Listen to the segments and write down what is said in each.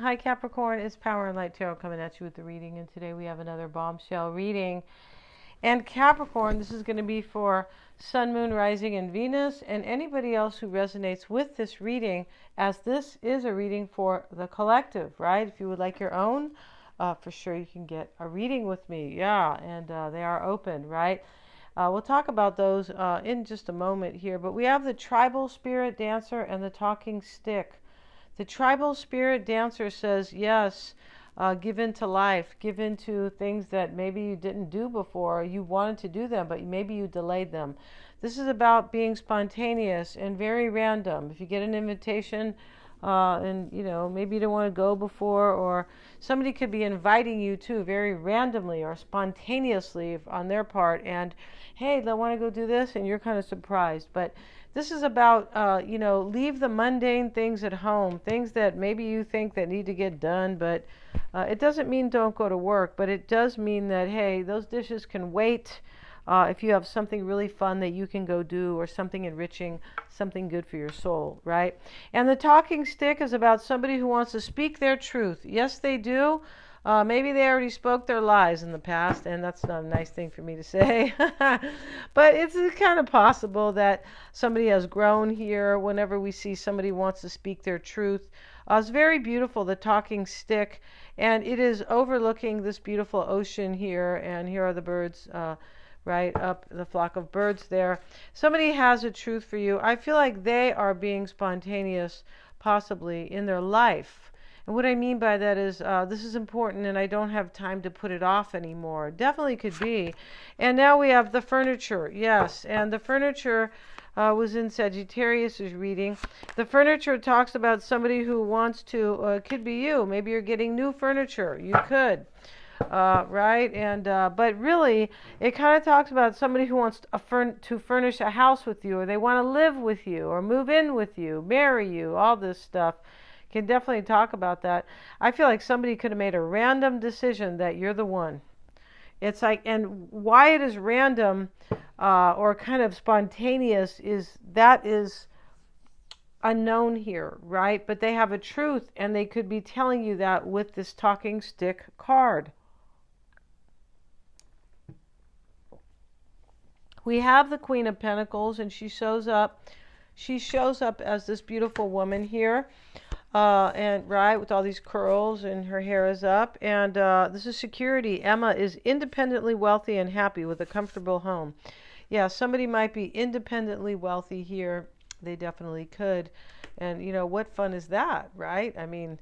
Hi Capricorn, it's Power and Light Tarot coming at you with the reading, and today we have another bombshell reading. And Capricorn, this is going to be for Sun, Moon, Rising, and Venus, and anybody else who resonates with this reading, as this is a reading for the collective, right? If you would like your own, for sure you can get a reading with me, yeah, and they are open, right? We'll talk about those in just a moment here, but we have the Tribal Spirit Dancer and the Talking Stick. The tribal spirit dancer says, yes, give in to life, give in to things that maybe you didn't do before. You wanted to do them, but maybe you delayed them. This is about being spontaneous and very random. If you get an invitation and, maybe you don't want to go before, or somebody could be inviting you too, very randomly or spontaneously on their part, and, hey, they want to go do this, and you're kind of surprised. But this is about, leave the mundane things at home, things that maybe you think that need to get done, but it doesn't mean don't go to work, but it does mean that, hey, those dishes can wait if you have something really fun that you can go do, or something enriching, something good for your soul, right? And the talking stick is about somebody who wants to speak their truth. Yes, they do. Maybe they already spoke their lies in the past, and that's not a nice thing for me to say. But it's kind of possible that somebody has grown here whenever we see somebody wants to speak their truth. It's very beautiful, the talking stick, and it is overlooking this beautiful ocean here, and here are the birds right up, the flock of birds there. Somebody has a truth for you. I feel like they are being spontaneous, possibly, in their life. And what I mean by that is this is important and I don't have time to put it off anymore. Definitely could be. And now we have the furniture. Yes, and the furniture was in Sagittarius's reading. The furniture talks about somebody who wants to, it could be you. Maybe you're getting new furniture. You could. Right? And but really, it kind of talks about somebody who wants to furnish a house with you, or they want to live with you, or move in with you, marry you, all this stuff. Can definitely talk about that. I feel like somebody could have made a random decision that you're the one. It's like, and why it is random or kind of spontaneous is unknown here, right? But they have a truth, and they could be telling you that with this talking stick card. We have the Queen of Pentacles, and she shows up. She shows up as this beautiful woman here. And right, with all these curls, and her hair is up, and this is security. Emma is independently wealthy and happy with a comfortable home. Yeah, somebody might be independently wealthy here. They definitely could. And what fun is that, right? I mean,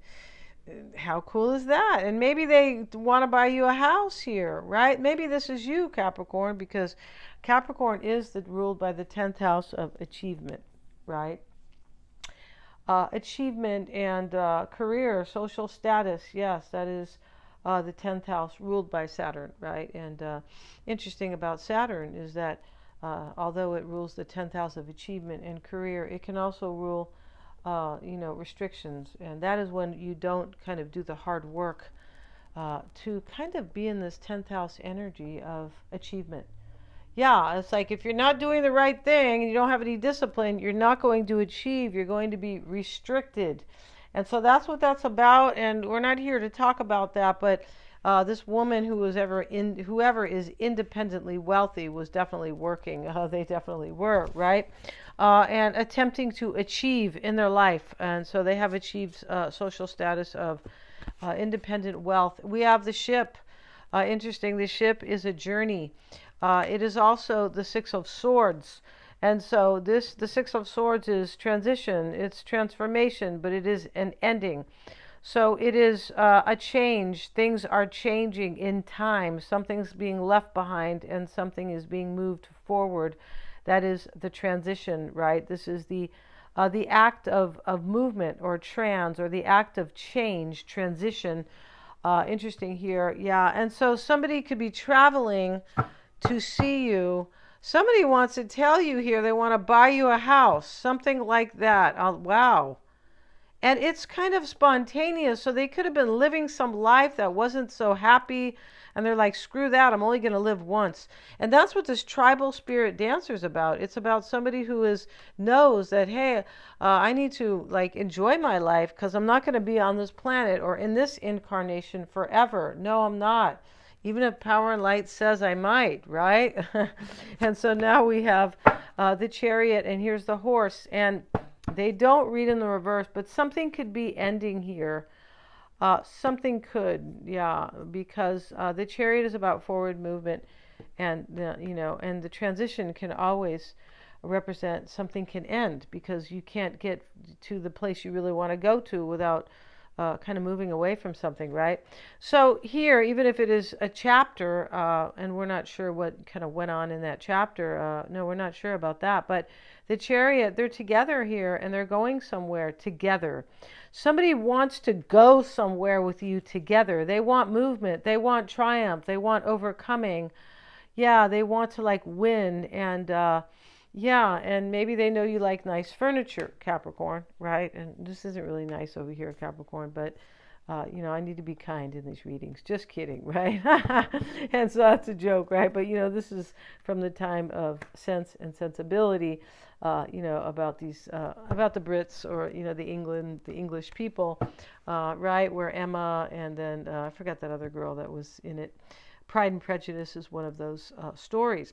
how cool is that? And maybe they want to buy you a house here, right? Maybe this is you, Capricorn, because Capricorn is ruled by the 10th house of achievement, right? Achievement and career, social status. Yes, that is the 10th house ruled by Saturn, right? And interesting about Saturn is that although it rules the 10th house of achievement and career, it can also rule, restrictions. And that is when you don't kind of do the hard work to kind of be in this 10th house energy of achievement. Yeah, it's like if you're not doing the right thing and you don't have any discipline, you're not going to achieve. You're going to be restricted. And so that's what that's about. And we're not here to talk about that, but this woman whoever is independently wealthy was definitely working. They definitely were, right? And attempting to achieve in their life. And so they have achieved social status of independent wealth. We have the ship. Interesting, the ship is a journey. It is also the Six of Swords. And so the Six of Swords is transition, it's transformation, but it is an ending. So it is a change. Things are changing in time. Something's being left behind and something is being moved forward. That is the transition, right? This is the act of movement, or trans, or the act of change, transition. Interesting here. Yeah. And so somebody could be traveling to see you. Somebody wants to tell you here they want to buy you a house, something like that. Wow. And it's kind of spontaneous. So they could have been living some life that wasn't so happy. And they're like, screw that, I'm only going to live once. And that's what this tribal spirit dancer is about. It's about somebody who knows that, hey, I need to like enjoy my life because I'm not going to be on this planet or in this incarnation forever. No, I'm not. Even if Power and Light says I might, right? And so now we have the Chariot, and here's the horse. And they don't read in the reverse, but something could be ending here. Something could, yeah, because the Chariot is about forward movement, and and the transition can always represent something can end because you can't get to the place you really want to go to without kind of moving away from something, right? So here, even if it is a chapter, and we're not sure what kind of went on in that chapter, no, we're not sure about that, but the Chariot, they're together here and they're going somewhere together. Somebody wants to go somewhere with you together. They want movement, they want triumph, they want overcoming. Yeah, they want to like win, and yeah, and maybe they know you like nice furniture, Capricorn, right? And this isn't really nice over here, Capricorn, but I need to be kind in these readings. Just kidding, right? And so that's a joke, right? But this is from the time of Sense and Sensibility, about about the Brits, or the English people, right? Where Emma, and then I forgot that other girl that was in it. Pride and Prejudice is one of those stories.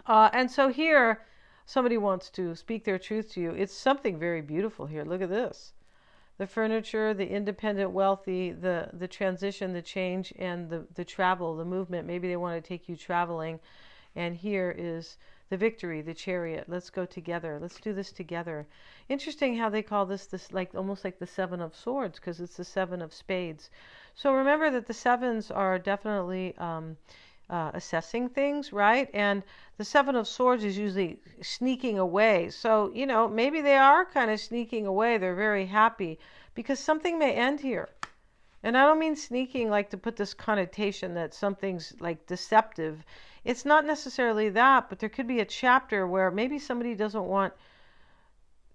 And so here, somebody wants to speak their truth to you. It's something very beautiful here. Look at this. The furniture, the independent wealthy, the transition, the change, and the travel, the movement. Maybe they want to take you traveling. And here is the victory, the Chariot. Let's go together. Let's do this together. Interesting how they call this like almost like the Seven of Swords, because it's the Seven of Spades. So remember that the sevens are definitely assessing things, right? And the Seven of Swords is usually sneaking away. So, maybe they are kind of sneaking away. They're very happy because something may end here. And I don't mean sneaking like to put this connotation that something's like deceptive. It's not necessarily that, but there could be a chapter where maybe somebody doesn't want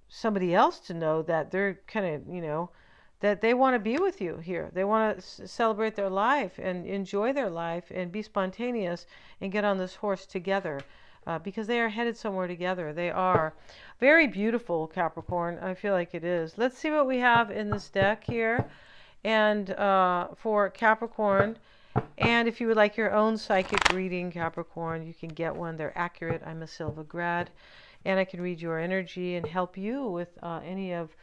somebody else to know that they're kind of, that they want to be with you here. They want to celebrate their life and enjoy their life and be spontaneous and get on this horse together, because they are headed somewhere together. They are very beautiful, Capricorn. I feel like it is. Let's see what we have in this deck here. And for Capricorn, and if you would like your own psychic reading, Capricorn, you can get one. They're accurate. I'm a Silva grad, and I can read your energy and help you with any of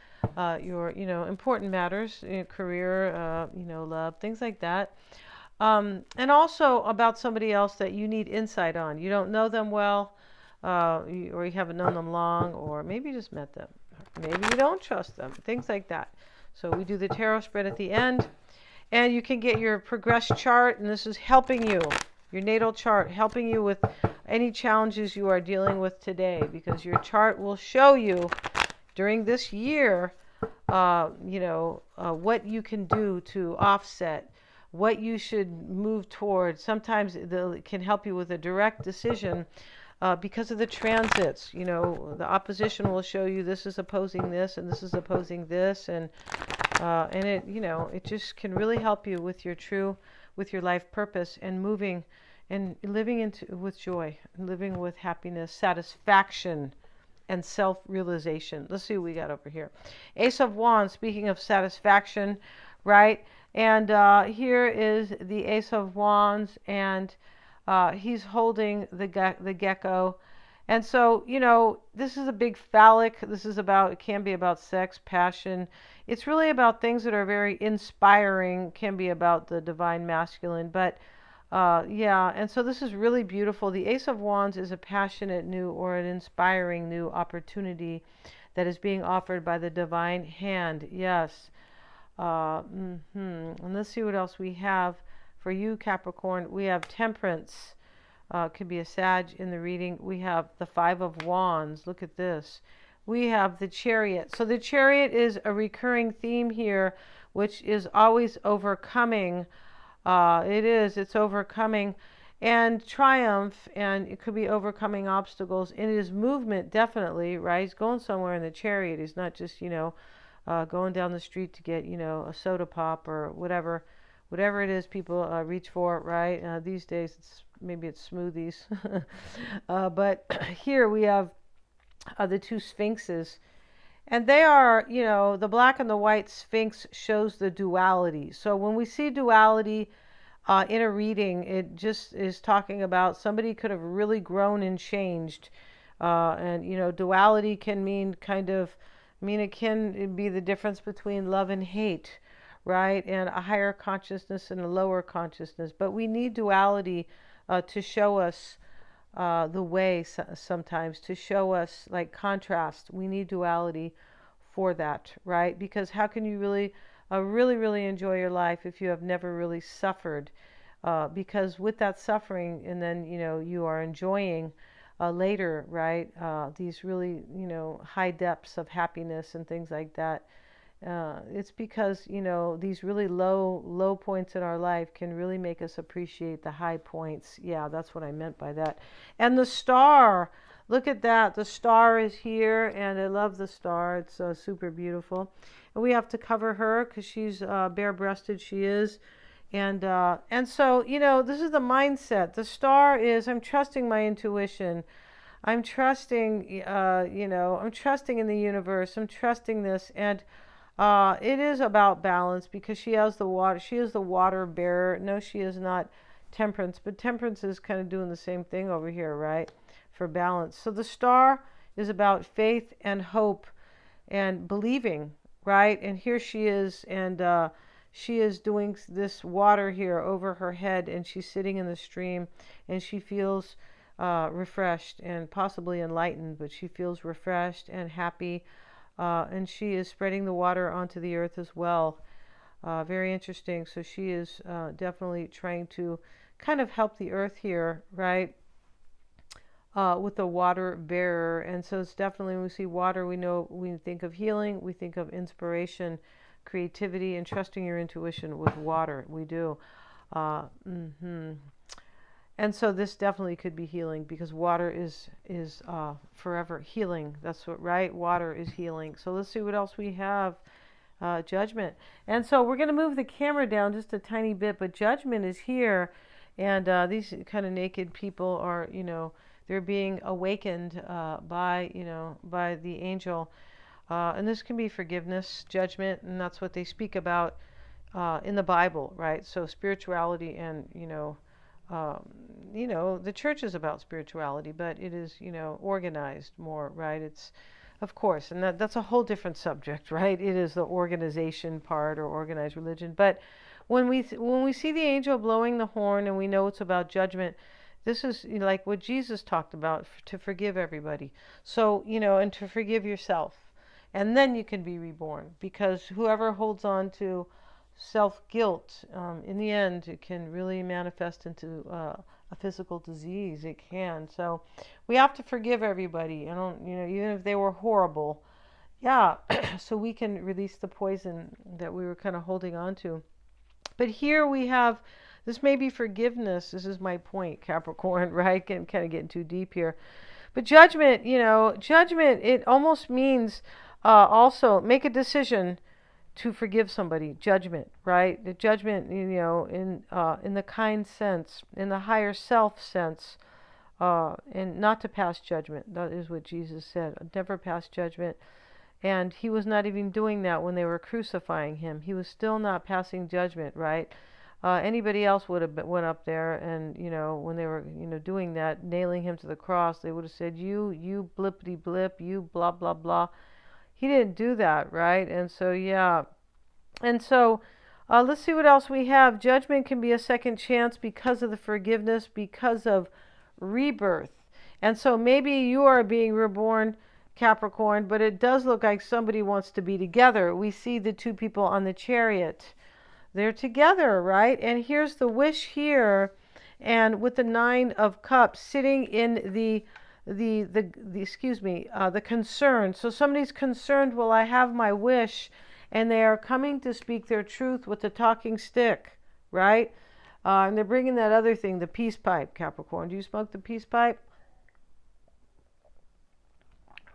your important matters, career, love, things like that, and also about somebody else that you need insight on. You don't know them well, or you haven't known them long, or maybe you just met them, maybe you don't trust them, things like that. So we do the tarot spread at the end, and you can get your progress chart, and this is helping you, your natal chart, helping you with any challenges you are dealing with today, because your chart will show you during this year, what you can do to offset, what you should move towards. Sometimes it can help you with a direct decision because of the transits. The opposition will show you this is opposing this and this is opposing this, and it it just can really help you with your life purpose and moving and living with joy, living with happiness, satisfaction, and self-realization. Let's see what we got over here. Ace of Wands, speaking of satisfaction, right? And here is the Ace of Wands, and he's holding the gecko. And so, this is a big phallic. It can be about sex, passion. It's really about things that are very inspiring, can be about the divine masculine, but yeah, and so this is really beautiful. The Ace of Wands is a passionate new or an inspiring new opportunity that is being offered by the divine hand. Yes. And let's see what else we have for you, Capricorn. We have Temperance. Could be a Sag in the reading. We have the Five of Wands. Look at this. We have the Chariot. So the Chariot is a recurring theme here, which is always overcoming. It's overcoming and triumph, and it could be overcoming obstacles. And it is movement, definitely, right? He's going somewhere in the Chariot. He's not just, going down the street to get, a soda pop or whatever it is people reach for, right? These days, maybe it's smoothies. But here we have the two sphinxes. And they are, the black and the white sphinx shows the duality. So when we see duality in a reading, it just is talking about somebody could have really grown and changed. And duality can mean it can be the difference between love and hate, right? And a higher consciousness and a lower consciousness. But we need duality to show us the way sometimes, to show us like contrast. We need duality for that, right? Because how can you really enjoy your life if you have never really suffered? Because with that suffering, and then you are enjoying later, right? These really high depths of happiness and things like that. It's because these really low points in our life can really make us appreciate the high points. Yeah, that's what I meant by that. And the star, look at that. The star is here, and I love the star. It's super beautiful. And we have to cover her because she's bare-breasted. She is. And so this is the mindset. The star is, I'm trusting my intuition. I'm trusting I'm trusting in the universe. I'm trusting this. And it is about balance because she has the water. She is the water bearer. No, she is not temperance, but temperance is kind of doing the same thing over here, right? For balance. So the star is about faith and hope and believing, right? And here she is, and she is doing this water here over her head, and she's sitting in the stream, and she feels refreshed and possibly enlightened, but she feels refreshed and happy. And she is spreading the water onto the earth as well. Very interesting. So she is definitely trying to kind of help the earth here, right? With the water bearer. And so it's definitely, when we see water, we think of healing, we think of inspiration, creativity, and trusting your intuition with water. We do. And so this definitely could be healing because water is forever healing. That's what, right? Water is healing. So let's see what else we have. Judgment. And so we're going to move the camera down just a tiny bit, but judgment is here. And these kind of naked people are, they're being awakened by the angel. And this can be forgiveness, judgment, and that's what they speak about in the Bible, right? So spirituality and, the church is about spirituality, but it is, organized more, right? It's, of course, and that's a whole different subject, right? It is the organization part or organized religion. But when we see the angel blowing the horn and we know it's about judgment, this is like what Jesus talked about, to forgive everybody. So, and to forgive yourself. And then you can be reborn, because whoever holds on to self-guilt, in the end, it can really manifest into a physical disease. It can. So we have to forgive everybody. Even if they were horrible. Yeah. So we can release the poison that we were kind of holding on to. But here we have, this may be forgiveness. This is my point, Capricorn, right? Kind of getting too deep here. But judgment, it almost means also make a decision to forgive somebody. Judgment, right? The judgment, in the kind sense, in the higher self sense, and not to pass judgment. That is what Jesus said. Never pass judgment. And he was not even doing that when they were crucifying him. He was still not passing judgment, right? Anybody else would have went up there and, when they were, doing that, nailing him to the cross, they would have said, you blippity blip, you blah, blah, blah. He didn't do that, right? And so, yeah. And so, let's see what else we have. Judgment can be a second chance because of the forgiveness, because of rebirth. And so maybe you are being reborn, Capricorn, but it does look like somebody wants to be together. We see the two people on the chariot. They're together, right? And here's the wish here, and with the 9 of Cups sitting in the concern. So somebody's concerned, will I have my wish? And they are coming to speak their truth with the talking stick, right? And they're bringing that other thing, the peace pipe, Capricorn. Do you smoke the peace pipe?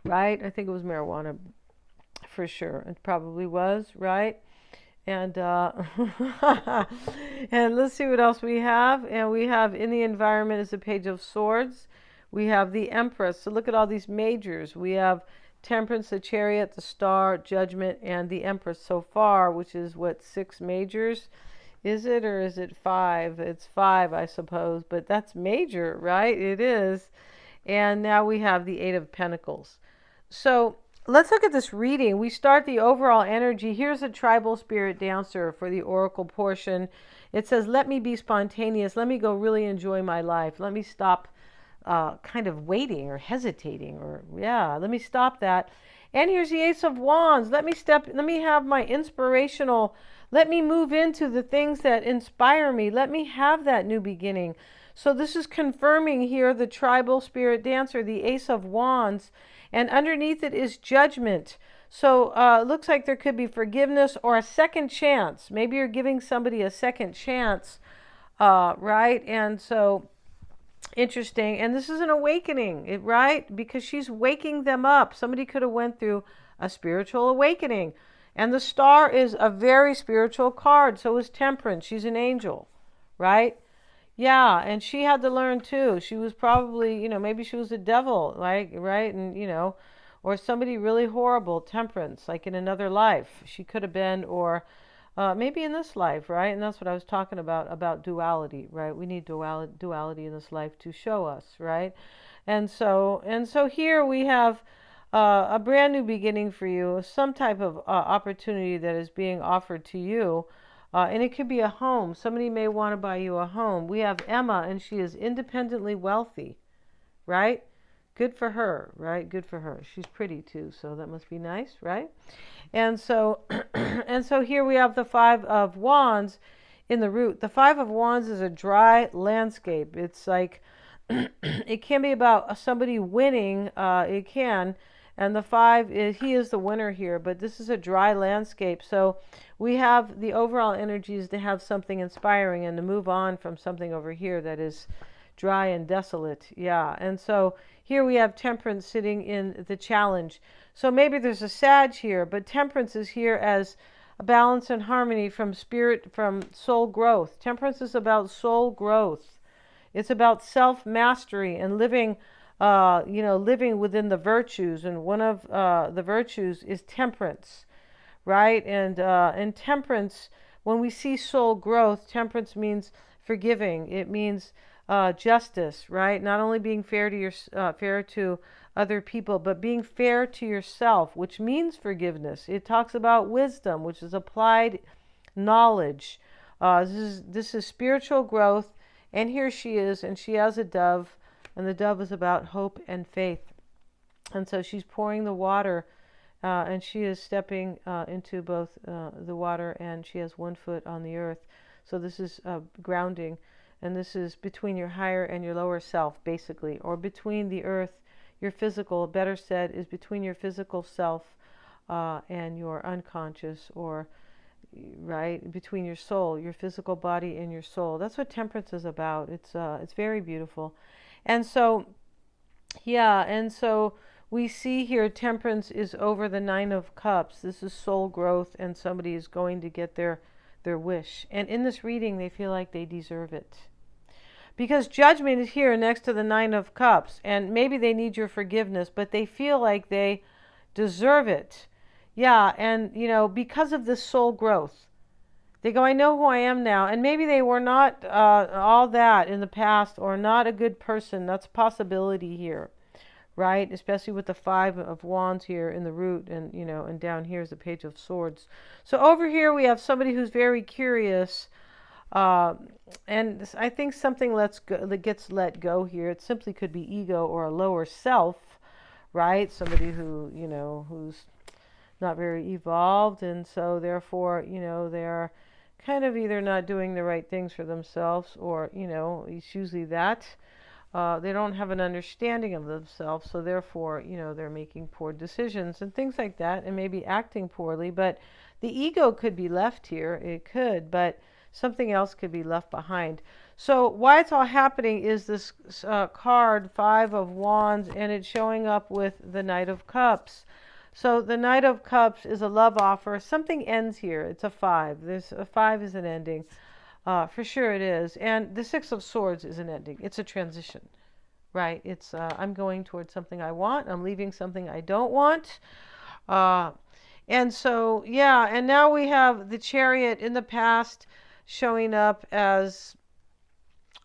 Right? I think it was marijuana. for sure. It probably was, right? And and let's see what else we have. And we have in the environment is a page of swords. We have the Empress. So look at all these majors. We have Temperance, the Chariot, the Star, Judgment, and the Empress so far, which is what, 6 majors? Is it, or is it 5? It's 5, I suppose, but that's major, right? It is. And now we have the 8 of Pentacles. So let's look at this reading. We start the overall energy. Here's a tribal spirit dancer for the oracle portion. It says, let me be spontaneous. Let me go really enjoy my life. Let me stop kind of waiting or hesitating, or let me stop that. And here's the Ace of Wands. Let me have my inspirational, let me move into the things that inspire me. Let me have that new beginning. So this is confirming here the tribal spirit dancer, the Ace of Wands, and underneath it is Judgment. So it looks like there could be forgiveness or a second chance. Maybe you're giving somebody a second chance, right? And so interesting. And this is an awakening, right? Because she's waking them up. Somebody could have went through a spiritual awakening. And the Star is a very spiritual card. So is Temperance. She's an angel, right? Yeah, and she had to learn too. She was probably, maybe she was a devil, right? And, or somebody really horrible, Temperance, like in another life. She could have been, or maybe in this life, right? And that's what I was talking about duality, right? We need duality in this life to show us, right? And so here we have a brand new beginning for you, some type of opportunity that is being offered to you. And it could be a home. Somebody may want to buy you a home. We have Emma, and she is independently wealthy, right? Good for her, right? Good for her. She's pretty too, so that must be nice, right? And so, and so here we have the 5 of Wands in the root. The 5 of Wands is a dry landscape. It's like, it can be about somebody winning. It can. And the 5 is, he is the winner here, but this is a dry landscape. So we have the overall energies to have something inspiring and to move on from something over here that is dry and desolate. Yeah. And so here we have Temperance sitting in the challenge. So maybe there's a Sag here, but Temperance is here as a balance and harmony from spirit, from soul growth. Temperance is about soul growth. It's about self-mastery and living living within the virtues, and one of the virtues is temperance, right? And temperance, when we see soul growth, temperance means forgiving. It means justice, right? Not only being fair to fair to other people, but being fair to yourself, which means forgiveness. It talks about wisdom, which is applied knowledge. This is spiritual growth, and here she is, and she has a dove. And the dove is about hope and faith. And so she's pouring the water, and she is stepping into both the water, and she has 1 foot on the earth. So this is grounding, and this is between your higher and your lower self, basically, or between the earth, your physical, better said, is between your physical self and your unconscious, or right between your soul, your physical body and your soul. That's what temperance is about. It's very beautiful. And so, and so we see here temperance is over the 9 of Cups. This is soul growth, and somebody is going to get their wish. And in this reading, they feel like they deserve it. Because Judgment is here next to the 9 of Cups, and maybe they need your forgiveness, but they feel like they deserve it. Yeah, and, because of this soul growth. They go, I know who I am now. And maybe they were not all that in the past, or not a good person. That's a possibility here, right? Especially with the 5 of Wands here in the root, and, and down here is the Page of Swords. So over here we have somebody who's very curious. And I think something that gets let go here. It simply could be ego or a lower self, right? Somebody who, who's not very evolved. And so therefore, they're kind of either not doing the right things for themselves, or, it's usually that they don't have an understanding of themselves, so therefore, they're making poor decisions and things like that, and maybe acting poorly. But the ego could be left here, it could, but something else could be left behind. So why it's all happening is this card, 5 of Wands, and it's showing up with the Knight of Cups. So the Knight of Cups is a love offer. Something ends here. It's a 5. This a 5 is an ending. For sure it is. And the Six of Swords is an ending. It's a transition, right? It's I'm going towards something I want. I'm leaving something I don't want. Uh, and so, yeah, and now we have the Chariot in the past showing up as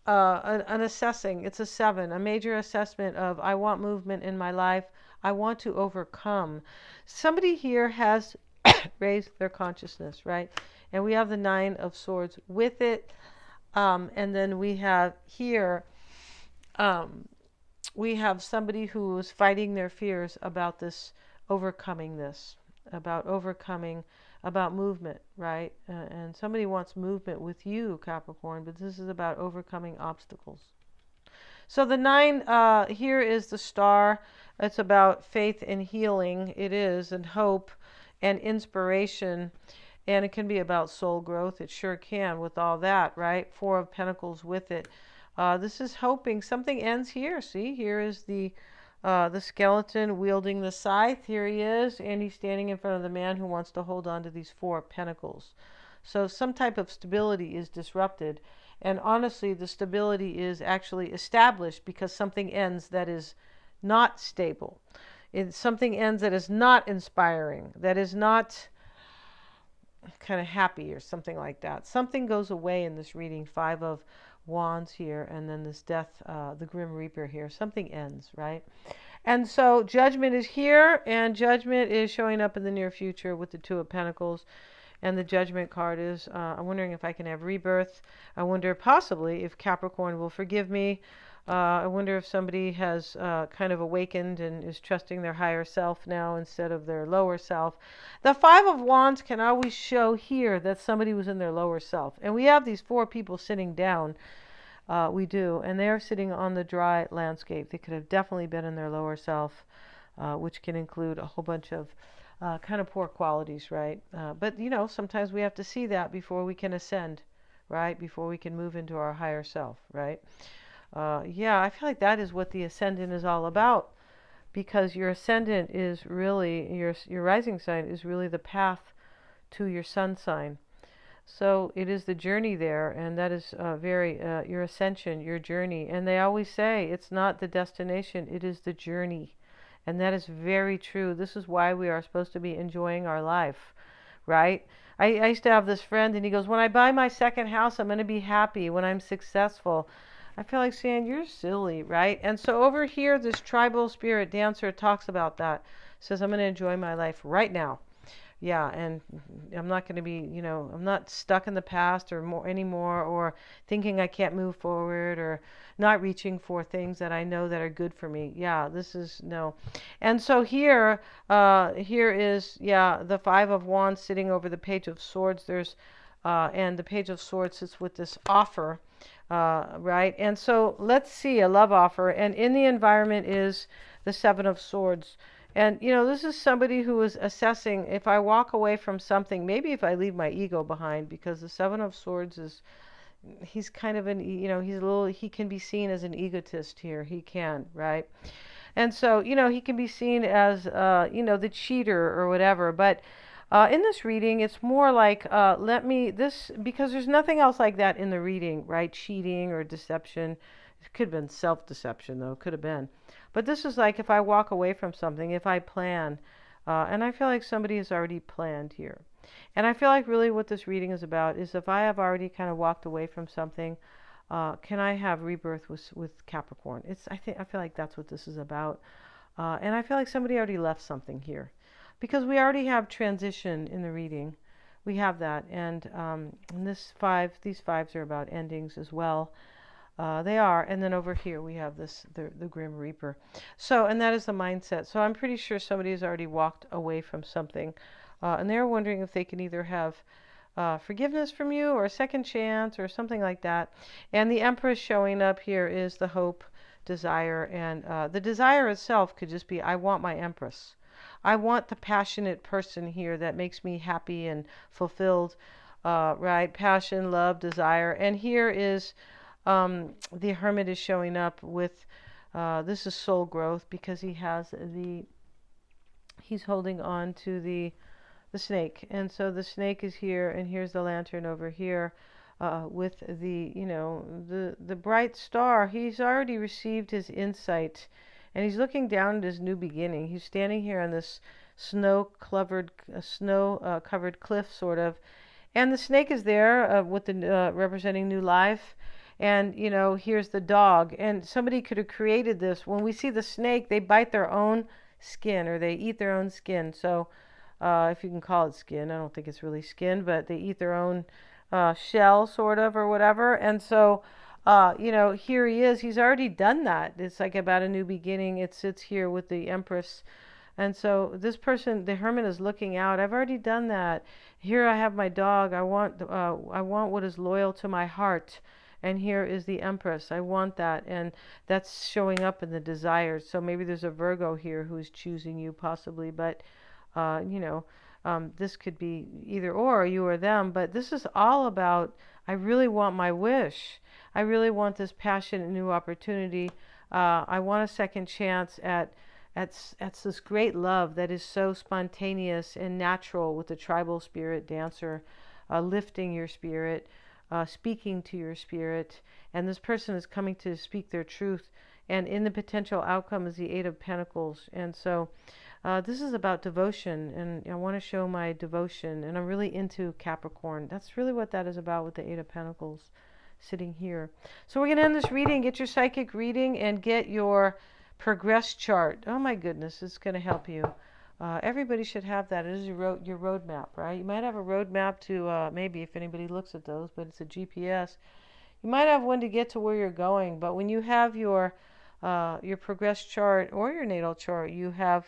an assessing. It's a 7, a major assessment of I want movement in my life. I want to overcome. Somebody here has raised their consciousness, right? And we have the 9 of Swords with it. And then we have here, we have somebody who is fighting their fears about this, overcoming this, about overcoming, about movement, right? And somebody wants movement with you, Capricorn, but this is about overcoming obstacles. So the 9 here is the Star. It's about faith and healing. It is, and hope and inspiration. And it can be about soul growth. It sure can with all that, right? 4 of Pentacles with it. This is hoping something ends here. See, here is the skeleton wielding the scythe. Here he is, and he's standing in front of the man who wants to hold on to these 4 pentacles. So some type of stability is disrupted. And honestly, the stability is actually established because something ends that is not stable. Something ends that is not inspiring, that is not kind of happy or something like that. Something goes away in this reading. 5 of Wands here, and then this death, the Grim Reaper here. Something ends, right? And so Judgment is here, and Judgment is showing up in the near future with the 2 of Pentacles. And the Judgment card is, I'm wondering if I can have rebirth. I wonder possibly if Capricorn will forgive me. I wonder if somebody has kind of awakened and is trusting their higher self now instead of their lower self. The 5 of Wands can always show here that somebody was in their lower self. And we have these 4 people sitting down. We do. And they're sitting on the dry landscape. They could have definitely been in their lower self, which can include a whole bunch of kind of poor qualities, right? But, you know, sometimes we have to see that before we can ascend, right? Before we can move into our higher self, right? Yeah, I feel like that is what the ascendant is all about, because your ascendant is really, your rising sign is really the path to your sun sign. So it is the journey there, and that is your ascension, your journey. And they always say it's not the destination, it is the journey. And that is very true. This is why we are supposed to be enjoying our life, right? I used to have this friend, and he goes, when I buy my second house, I'm going to be happy when I'm successful. I feel like saying, you're silly, right? And so over here, this tribal spirit dancer talks about that. Says, I'm going to enjoy my life right now. Yeah, and I'm not going to be, you know, I'm not stuck in the past or more anymore, or thinking I can't move forward, or not reaching for things that I know that are good for me. Yeah, this is no. And so here, here is, yeah, the 5 of Wands sitting over the Page of Swords. There's, and the Page of Swords sits with this offer, right? And so let's see a love offer, and in the environment is the 7 of Swords. And, you know, this is somebody who is assessing, if I walk away from something, maybe if I leave my ego behind, because the 7 of Swords is, he's kind of an, you know, he's a little, he can be seen as an egotist here. He can, right? And so, you know, he can be seen as, you know, the cheater or whatever. But in this reading, it's more like, because there's nothing else like that in the reading, right? Cheating or deception. It could have been self-deception, though. It could have been. But this is like if I walk away from something, if I plan, and I feel like somebody has already planned here. And I feel like really what this reading is about is if I have already kind of walked away from something, can I have rebirth with Capricorn? I feel like that's what this is about. And I feel like somebody already left something here, because we already have transition in the reading. We have that. And these 5s are about endings as well. They are. And then over here we have the Grim Reaper. So, and that is the mindset. So I'm pretty sure somebody has already walked away from something. And they're wondering if they can either have forgiveness from you, or a second chance, or something like that. And the Empress showing up here is the hope, desire. And the desire itself could just be, I want my Empress. I want the passionate person here that makes me happy and fulfilled. Right? Passion, love, desire. And here is the Hermit is showing up with, this is soul growth, because he has he's holding on to the snake. And so the snake is here, and here's the lantern over here, with the, the bright star. He's already received his insight, and he's looking down at his new beginning. He's standing here on this snow covered cliff, sort of, and the snake is there, with the representing new life. And here's the dog. And somebody could have created this. When we see the snake, they bite their own skin, or they eat their own skin. So if you can call it skin, I don't think it's really skin, but they eat their own shell, sort of, or whatever. And so here he is. He's already done that. It's like about a new beginning. It sits here with the Empress. And so this person, the hermit, is looking out. I've already done that. Here I have my dog. I want what is loyal to my heart. And here is the Empress. I want that. And that's showing up in the desires. So maybe there's a Virgo here who's choosing you, possibly. But, this could be either or, you or them. But this is all about, I really want my wish. I really want this passionate new opportunity. I want a second chance at this great love that is so spontaneous and natural, with the tribal spirit dancer lifting your spirit, speaking to your spirit. And this person is coming to speak their truth. And in the potential outcome is the Eight of Pentacles. And so this is about devotion. And I want to show my devotion. And I'm really into Capricorn. That's really what that is about, with the Eight of Pentacles sitting here. So we're going to end this reading. Get your psychic reading and get your progress chart. Oh my goodness, it's going to help you. Everybody should have that. It is your roadmap, right? You might have a roadmap to, maybe if anybody looks at those, but it's a GPS. You might have one to get to where you're going, but when you have your progress chart or your natal chart, you have,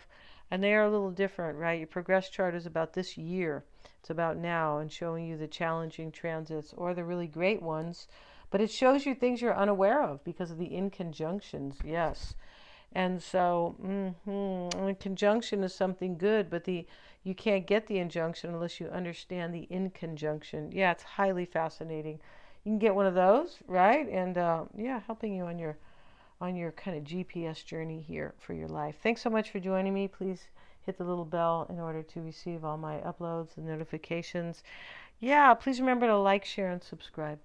and they are a little different, right? Your progress chart is about this year. It's about now, and showing you the challenging transits or the really great ones. But it shows you things you're unaware of because of the inconjunctions. Yes. And so, conjunction is something good, but you can't get the injunction unless you understand the inconjunction. Yeah, it's highly fascinating. You can get one of those, right? And yeah, helping you on your kind of GPS journey here for your life. Thanks so much for joining me. Please hit the little bell in order to receive all my uploads and notifications. Yeah, please remember to like, share, and subscribe.